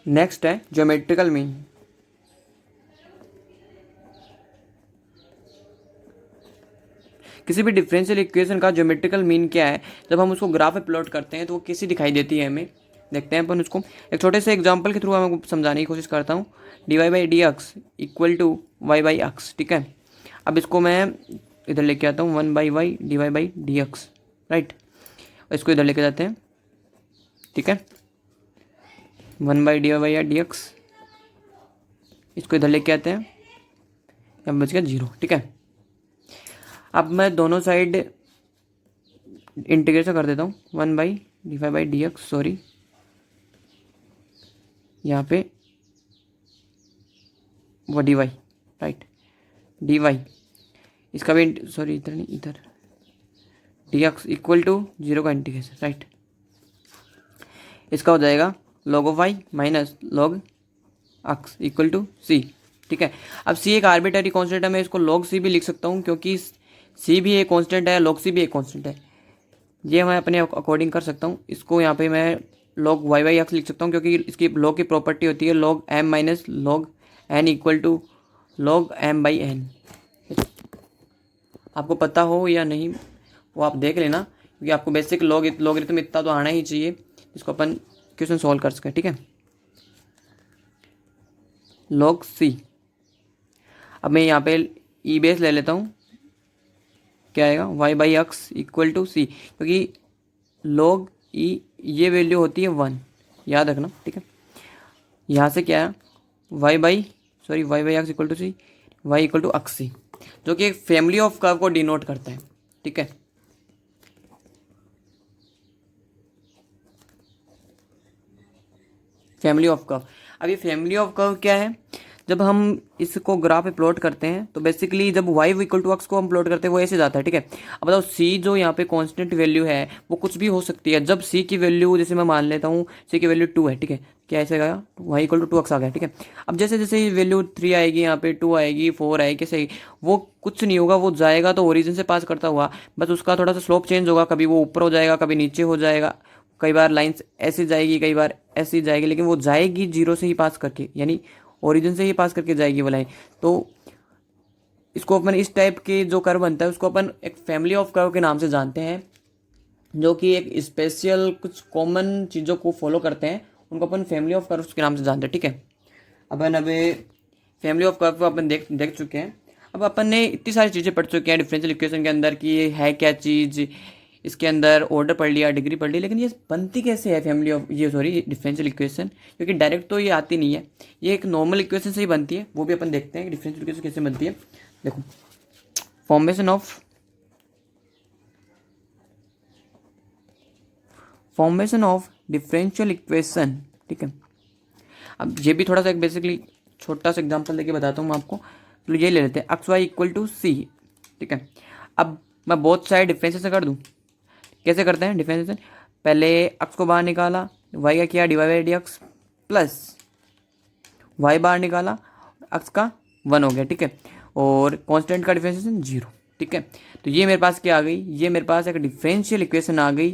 Next है geometrical mean. किसी भी डिफरेंशियल इक्वेशन का ज्योमेट्रिकल मीन क्या है, जब हम उसको ग्राफ में प्लॉट करते हैं तो वो कैसी दिखाई देती है हमें। देखते हैं अपन उसको एक छोटे से एग्जांपल के थ्रू मैं आपको समझाने की कोशिश करता हूँ। D Y by D X equal to Y by X, ठीक है। अब इसको मैं इधर लेके आता हूँ, one by Y D Y by D X, right. इसको इधर लेके जाते हैं, ठीक है, one by D Y by D X. इसको इधर लेके आते हैं, यहाँ बच गया 0, ठीक है। अब मैं दोनों साइड इंटीग्रेशन कर देता हूँ, one by D Y by D x, sorry यहाँ पे वो d y, right, d y, इसका भी सॉरी इधर नहीं, इधर डी एक्स इक्वल टू 0 का इंटीग्रेशन, राइट। इसका हो जाएगा log of Y minus log X equal to C, ठीक है। अब सी एक आर्बिटरी कांस्टेंट है, मैं इसको log सी भी लिख सकता हूँ क्योंकि सी भी एक कांस्टेंट है, log सी भी एक कांस्टेंट है। ये मैं अपने अकॉर्डिंग कर सकता हूँ। इसको यहाँ पे मैं log वाई बाई एक्स लिख सकता हूँ क्योंकि इसकी log की प्रॉपर्टी होती है log m minus log n equal to log m by n. आपको पता हो या नहीं वो आप देख लेना, क्योंकि आपको बेसिक लॉगरिथम इतना तो आना ही चाहिए जिसको अपन क्वेश्चन सॉल्व कर सकें, ठीक है। log c, अब मैं यहाँ पे ई बेस ले लेता हूँ, क्या आएगा y by X equal to C, क्योंकि log ई ये वैल्यू होती है 1, याद रखना, ठीक है। यहाँ से क्या है y by X equal to C, Y equal to X C, जो कि एक फैमिली ऑफ कर्व को डिनोट करता है, ठीक है। फैमिली ऑफ कर्व, अब ये फैमिली ऑफ कर्व क्या है, जब हम इसको ग्राफ पे प्लॉट करते हैं तो बेसिकली जब y इक्वल टू एक्स को हम प्लॉट करते हैं वो ऐसे जाता है, ठीक है। अब बताओ c जो यहाँ पे कांस्टेंट वैल्यू है वो कुछ भी हो सकती है। जब c की वैल्यू, जैसे मैं मान लेता हूँ c की वैल्यू 2 है, ठीक है, क्या ऐसे गया y इक्वल टू 2x आ गया, ठीक है। अब जैसे जैसे वैल्यू 3 आएगी, यहाँ पे 2 आएगी, 4 आएगी, कैसे आएगी, वो कुछ नहीं होगा, वो जाएगा तो ओरिजिन से पास करता हुआ, बस उसका थोड़ा सा स्लोप चेंज होगा, कभी वो ऊपर हो जाएगा, कभी नीचे हो जाएगा, कई बार लाइंस ऐसी जाएगी, कई बार ऐसी जाएगी, लेकिन वो जाएगी जीरो से ही पास करके, यानी ओरिजिन से ही पास करके जाएगी वो लाइन। तो इसको अपन इस टाइप के जो कर्व बनता है उसको अपन एक फैमिली ऑफ कर्व के नाम से जानते हैं, जो कि एक स्पेशल कुछ कॉमन चीज़ों को फॉलो करते हैं, उनको अपन फैमिली ऑफ कर्व्स के नाम से जानते हैं, ठीक है। अपन अब फैमिली ऑफ कर्व को अपन देख चुके हैं। अब अपन ने इतनी सारी चीज़ें पढ़ चुके हैं डिफरेंशियल इक्वेशन के अंदर कि ये है क्या चीज़, इसके अंदर ऑर्डर पढ़ लिया, डिग्री पढ़ ली, लेकिन ये बनती कैसे है फैमिली ऑफ डिफरेंशियल इक्वेशन, क्योंकि डायरेक्ट तो ये आती नहीं है, ये एक नॉर्मल इक्वेशन से ही बनती है। वो भी अपन देखते हैं कि डिफरेंशियल इक्वेशन कैसे बनती है। देखो, फॉर्मेशन ऑफ डिफरेंशियल इक्वेशन, ठीक है। अब ये भी थोड़ा सा एक बेसिकली छोटा सा एग्जांपल लेके बताता हूँ मैं आपको। तो ये ले लेते हैं x Y equal to C, ठीक है। अब मैं बोथ साइड डिफरेंशिएशन कर दूँ, कैसे करते हैं डिफरेंशिएशन, पहले एक्स को बाहर निकाला, वाई का किया divide by D x, plus y बाहर निकाला, एक्स का 1 हो गया, ठीक है, और कांस्टेंट का डिफरेंशिएशन 0, ठीक है। तो ये मेरे पास क्या आ गई, ये मेरे पास एक डिफरेंशियल इक्वेशन आ गई,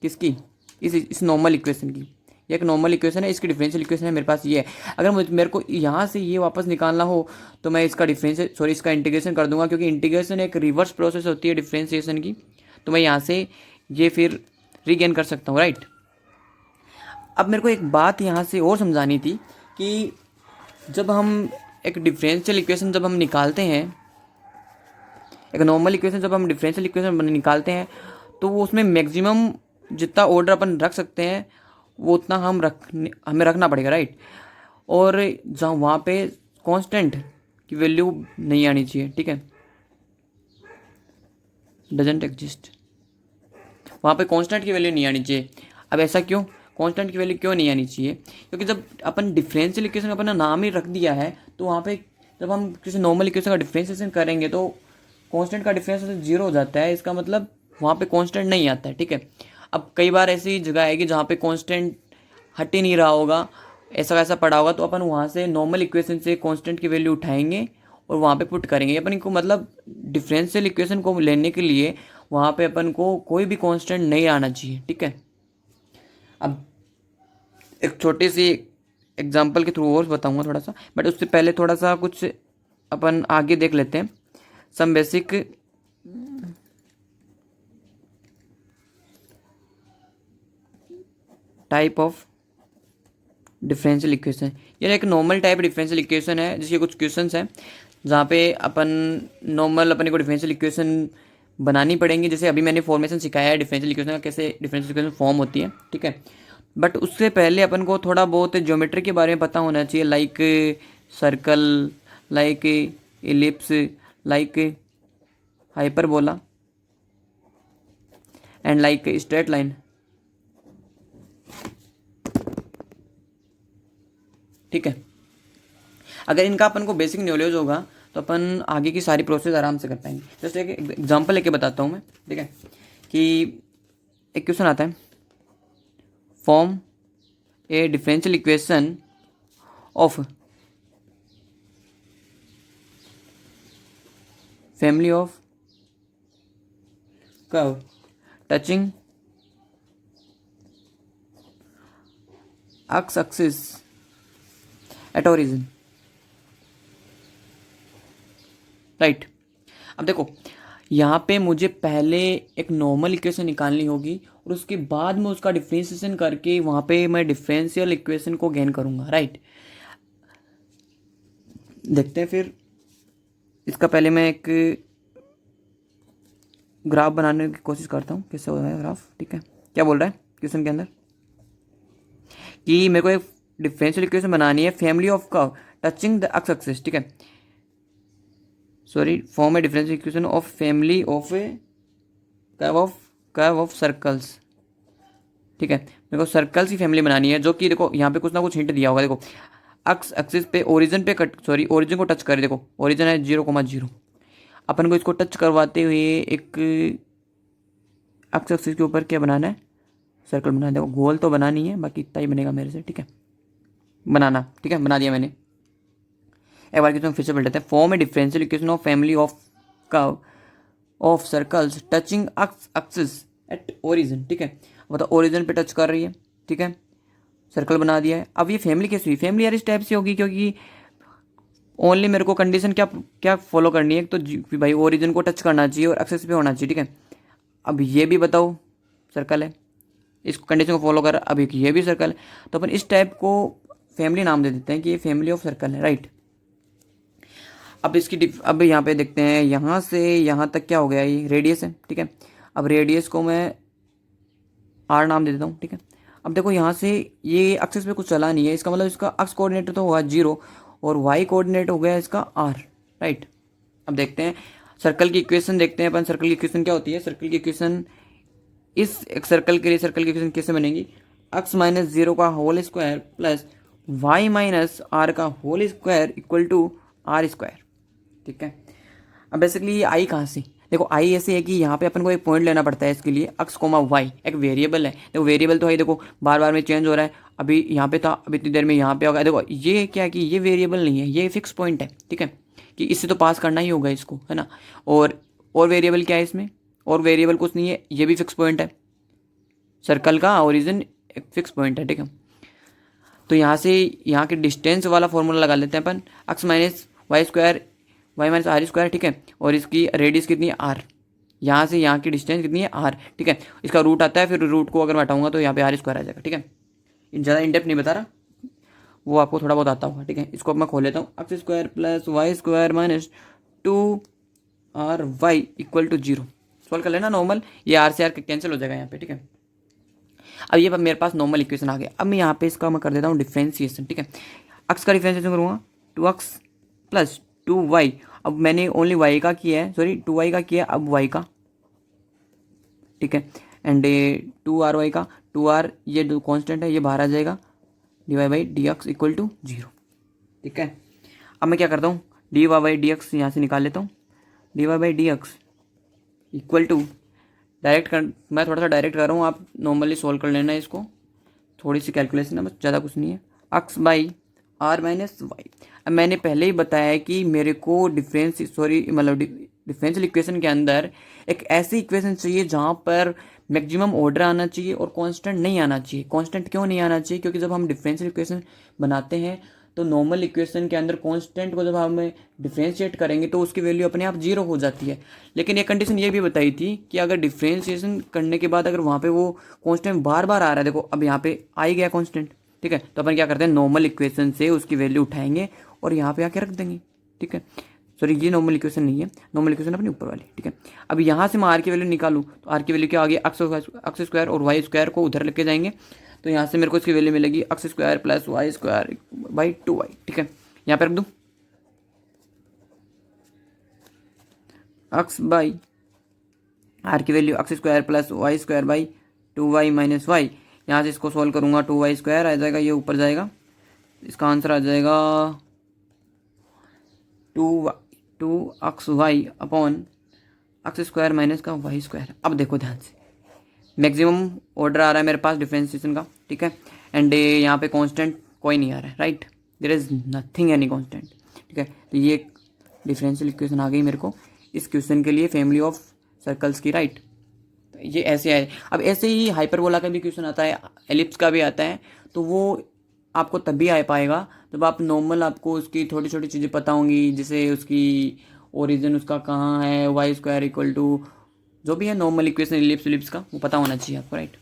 किसकी, इस नॉर्मल इक्वेशन की। ये एक नॉर्मल इक्वेशन है, इसकी डिफरेंशियल इक्वेशन है मेरे पास ये है। अगर मेरे को यहाँ से ये वापस निकालना हो तो मैं इसका इसका इंटीग्रेशन कर दूंगा, क्योंकि इंटीग्रेशन एक रिवर्स प्रोसेस होती है डिफरेंशिएशन की। तो मैं यहाँ से ये फिर रीगेन कर सकता हूँ, राइट। अब मेरे को एक बात यहाँ से और समझानी थी कि जब हम एक डिफरेंशियल इक्वेशन जब हम निकालते हैं, एक नॉर्मल इक्वेशन जब हम डिफरेंशियल इक्वेशन निकालते हैं, तो वो उसमें मैक्सिमम जितना ऑर्डर अपन रख सकते हैं वो उतना हमें रखना पड़ेगा, राइट। और जहाँ वहाँ पे कांस्टेंट की वैल्यू नहीं आनी चाहिए, ठीक है, डजेंट एग्जिस्ट, वहाँ पे कांस्टेंट की वैल्यू नहीं आनी चाहिए। अब ऐसा क्यों, कांस्टेंट की वैल्यू क्यों नहीं आनी चाहिए, क्योंकि जब अपन डिफरेंशियल इक्वेशन का अपना नाम ही रख दिया है, तो वहाँ पे जब हम किसी नॉर्मल इक्वेशन का डिफरेंशिएशन करेंगे तो कांस्टेंट का डिफरेंशिएशन 0 हो जाता है, इसका मतलब वहाँ पे कांस्टेंट नहीं आता है, ठीक है। अब कई बार ऐसी जगह आएगी जहाँ पे कांस्टेंट हट ही नहीं रहा होगा, ऐसा पड़ा होगा, तो अपन वहाँ से नॉर्मल इक्वेशन से कांस्टेंट की वैल्यू उठाएंगे और वहाँ पे पुट करेंगे। अपन को मतलब डिफरेंशियल इक्वेशन को लेने के लिए वहाँ पे अपन को कोई भी कांस्टेंट नहीं आना चाहिए, ठीक है। अब एक छोटी सी एग्जाम्पल के थ्रू और बताऊंगा थोड़ा सा, बट उससे पहले थोड़ा सा कुछ अपन आगे देख लेते हैं, some basic type of differential equation. ये एक नॉर्मल टाइप डिफरेंशियल इक्वेशन है जिसके कुछ क्वेश्चंस हैं जहाँ पे अपन नॉर्मल अपने को डिफरेंशियल इक्वेशन बनानी पड़ेंगी। जैसे अभी मैंने फॉर्मेशन सिखाया है डिफरेंशियल इक्वेशन का, कैसे डिफरेंशियल इक्वेशन फॉर्म होती है, ठीक है। बट उससे पहले अपन को थोड़ा बहुत ज्योमेट्री के बारे में पता होना चाहिए, like circle, like ellipse, like hyperbola and like straight line, ठीक है। अगर इनका अपन को बेसिक नॉलेज होगा तो अपन आगे की सारी प्रोसेस आराम से कर पाएंगे। जैसे एक एग्जांपल लेके बताता हूँ मैं, ठीक है, कि एक क्वेश्चन आता है, form A differential equation of family of curve touching x axis at origin, right. अब देखो यहाँ पे मुझे पहले एक नॉर्मल इक्वेशन निकालनी होगी और उसके बाद में उसका डिफरेंशिएशन करके वहाँ पे मैं डिफरेंशियल इक्वेशन को गेन करूँगा, राइट। देखते हैं फिर। इसका पहले मैं एक ग्राफ बनाने की कोशिश करता हूँ, कैसे हो रहा है ग्राफ, ठीक है। क्या बोल रहा है क्वेश्चन के अंदर कि मेरे को एक डिफरेंशियल इक्वेशन बनानी है, family of curve touching the x axis, ठीक है। Sorry, form A differential equation of family of A curve of circles, ठीक है। मेरे को सर्कल्स की फैमिली बनानी है, जो कि देखो यहाँ पे कुछ ना कुछ हिंट दिया होगा। देखो एक्स एक्सिस पे ओरिजिन पे कट, सॉरी ओरिजिन को टच करे, देखो ओरिजिन है 0,0, अपन को इसको टच करवाते हुए एक एक्स एक्सिस के ऊपर क्या बनाना है, सर्कल बनाना है। देखो गोल तो बनानी है, बाकी इतना ही बनेगा मेरे से, ठीक है, बनाना, ठीक है, बना दिया मैंने। एक बार क्वेश्चन फिर से पढ़ लेते हैं, form A differential equation of family of curve of circles touching x axis at origin, ठीक है। मतलब ओरिजिन पे टच कर रही है, ठीक है, सर्कल बना दिया है। अब ये फैमिली कैसे हुई, फैमिली यार इस टाइप से होगी क्योंकि ओनली मेरे को कंडीशन क्या क्या फॉलो करनी है, तो भाई ओरिजिन को टच करना चाहिए और एक्सेस पे होना चाहिए, ठीक है। अब ये भी बताओ सर्कल है, इस कंडीशन को फॉलो कर, अब एक ये भी सर्कल है, तो अपन इस टाइप को फैमिली नाम दे देते हैं कि ये फैमिली ऑफ सर्कल है, राइट। अब इसकी अब यहाँ पे देखते हैं, यहाँ से यहाँ तक क्या हो गया, ये रेडियस है, ठीक है। अब रेडियस को मैं आर नाम दे देता हूँ, ठीक है। अब देखो यहाँ से ये एक्सेस पे कुछ चला नहीं है, इसका मतलब इसका एक्स कोऑर्डिनेट तो हुआ 0 और वाई कोऑर्डिनेट हो गया इसका आर, राइट। अब देखते हैं सर्कल की इक्वेशन, देखते हैं अपन सर्कल की इक्वेशन क्या होती है। सर्कल की इक्वेशन, इस एक सर्कल के लिए सर्कल की इक्वेशन कैसे बनेगी, एक्स माइनस 0 का whole square plus Y minus R का whole square equal to R square, ठीक है। अब बेसिकली ये आई कहाँ से, देखो आई ऐसे है कि यहाँ पे अपन को एक पॉइंट लेना पड़ता है इसके लिए, एक्स कोमा वाई एक वेरिएबल है। देखो वेरिएबल तो है, देखो बार बार में चेंज हो रहा है, अभी यहाँ पे था, अभी इतनी देर में यहाँ पे होगा। देखो ये क्या है कि ये वेरिएबल नहीं है, ये फिक्स पॉइंट है, ठीक है, कि इससे तो पास करना ही होगा इसको, है ना। और वेरिएबल क्या है इसमें, और वेरिएबल कुछ नहीं है, ये भी फिक्स पॉइंट है, सर्कल का ओरिजिन एक फिक्स पॉइंट है, ठीक है। तो यहाँ से यहाँ के डिस्टेंस वाला फॉर्मूला लगा लेते हैं अपन, X minus Y square Y minus R square, ठीक है। और इसकी रेडियस कितनी है आर, यहाँ से यहाँ की डिस्टेंस कितनी है आर, ठीक है। इसका रूट आता है, फिर रूट को अगर मैं हटाऊंगा तो यहाँ पे आर स्क्वायर आ जाएगा, ठीक है। ज़्यादा इन डेप्थ नहीं बता रहा, वो आपको थोड़ा बहुत आता होगा, ठीक है। इसको अब मैं खोल लेता हूँ, x square plus y square minus 2RY equal to 0। Solve कर लेना नॉर्मल, ये आर से आर कैंसिल हो जाएगा यहाँ पे, ठीक है। अब ये मेरे पास नॉर्मल इक्वेशन आ गया। अब मैं यहाँ पे इसका मैं कर देता हूँ डिफ्रेंसिएशन, ठीक है। एक्स का डिफ्रेंसिएशन करूँगा 2x प्लस 2y, अब मैंने ओनली y का किया है, सॉरी 2y का किया, अब y का, ठीक है। एंड 2RY का, 2R ये कांस्टेंट है, ये बाहर आ जाएगा, dy/dx इक्वल टू 0, ठीक है। अब मैं क्या करता हूँ, dy/dx यहाँ से निकाल लेता हूँ, dy/dx इक्वल टू मैं थोड़ा सा डायरेक्ट कर रहा हूँ, आप नॉर्मली सॉल्व कर लेना है इसको, थोड़ी सी कैलकुलेशन है बस, ज़्यादा कुछ नहीं है। x/r माइनस वाई, अब मैंने पहले ही बताया है कि मेरे को डिफरेंशियल इक्वेशन के अंदर एक ऐसी इक्वेशन चाहिए जहाँ पर मैक्सिमम ऑर्डर आना चाहिए और कांस्टेंट नहीं आना चाहिए। कांस्टेंट क्यों नहीं आना चाहिए? क्योंकि जब हम डिफरेंशियल इक्वेशन बनाते हैं तो नॉर्मल इक्वेशन के अंदर कांस्टेंट को जब हम डिफ्रेंशिएट करेंगे तो उसकी वैल्यू अपने आप जीरो हो जाती है। लेकिन ये कंडीशन ये भी बताई थी कि अगर डिफ्रेंशिएशन करने के बाद अगर वहाँ पे वो कांस्टेंट बार बार आ रहा है, देखो अब यहाँ पे आ ही गया कांस्टेंट, ठीक है, तो अपन क्या करते हैं, नॉर्मल इक्वेशन से उसकी वैल्यू उठाएंगे और यहाँ पे आके रख देंगे, ठीक है। सॉरी, ये नॉर्मल इक्वेशन नहीं है, नॉर्मल इक्वेशन अपनी ऊपर वाली, ठीक है। अब यहाँ से मैं आर की वैल्यू निकालूँ तो आर की वैल्यू क्या आ गई, एक्स स्क्वायर और वाई स्क्वायर को उधर लेके जाएंगे तो यहाँ से मेरे को इसकी वैल्यू मिलेगी x square plus y square by 2y, ठीक है। यहाँ पे रख दूँ एक्स बाई आर की value x square plus y square by 2y minus y. यहाँ से इसको सॉल्व करूँगा 2y स्क्वायर आ जाएगा, ये ऊपर जाएगा, इसका आंसर आ जाएगा 2x y upon x square minus का वाई स्क्वायर। अब देखो ध्यान से, मैक्सिमम ऑर्डर आ रहा है मेरे पास डिफरेंशिएशन का, ठीक है, एंड यहाँ पे कांस्टेंट कोई नहीं आ रहा है, right, there is nothing any constant, ठीक है। तो ये डिफरेंशियल इक्वेशन आ गई मेरे को इस क्वेश्चन के लिए, फैमिली ऑफ सर्कल्स की, राइट। तो ये ऐसे है। अब ऐसे ही हाइपरबोला का भी क्वेश्चन आता है, एलिप्स का भी आता है, तो वो आपको तभी आ पाएगा जब आप नॉर्मल, आपको उसकी छोटी छोटी चीज़ें पता होंगी, जैसे उसकी ओरिजिन उसका कहाँ है, वाई स्क्वायर इक्वल टू जो भी है नॉर्मल इक्वेशन एलिप्स का वो पता होना चाहिए आपको, राइट।